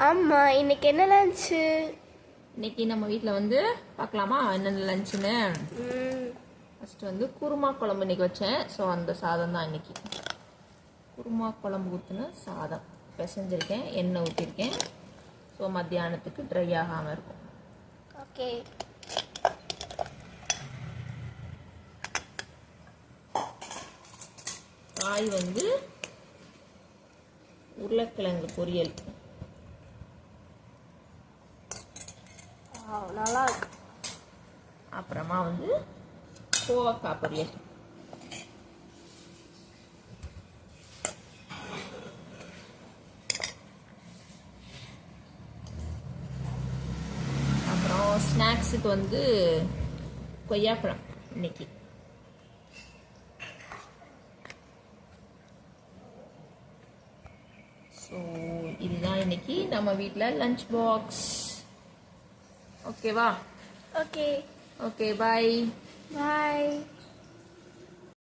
ஆமா, இன்னைக்கு என்ன லஞ்ச்? இன்னைக்கு நம்ம வீட்டில் வந்து பார்க்கலாமா என்னென்ன லஞ்சுன்னு. ஃபஸ்ட்டு வந்து குருமா குழம்பு இன்னைக்கு வச்சேன். ஸோ அந்த சாதம் தான் இன்னைக்கு. குருமா குழம்பு ஊற்றின சாதம் பிசைஞ்சிருக்கேன், எண்ணெய் ஊற்றிருக்கேன். ஸோ மத்தியானத்துக்கு ட்ரை ஆகாமல் இருக்கும். ஓகே. காய் வந்து உருளைக்கிழங்கு பொரியல். நல்லா இருக்கு. அப்புறமா வந்து கோவக்காய் பொரியல். அப்புறம் ஸ்நாக்ஸுக்கு வந்து கொய்யாப்பழம் இன்னைக்கு. ஸோ இதுதான் இன்னைக்கு நம்ம வீட்டில் லஞ்ச் பாக்ஸ். ஓகேவா? ஓகே. ஓகே, பாய். பாய்.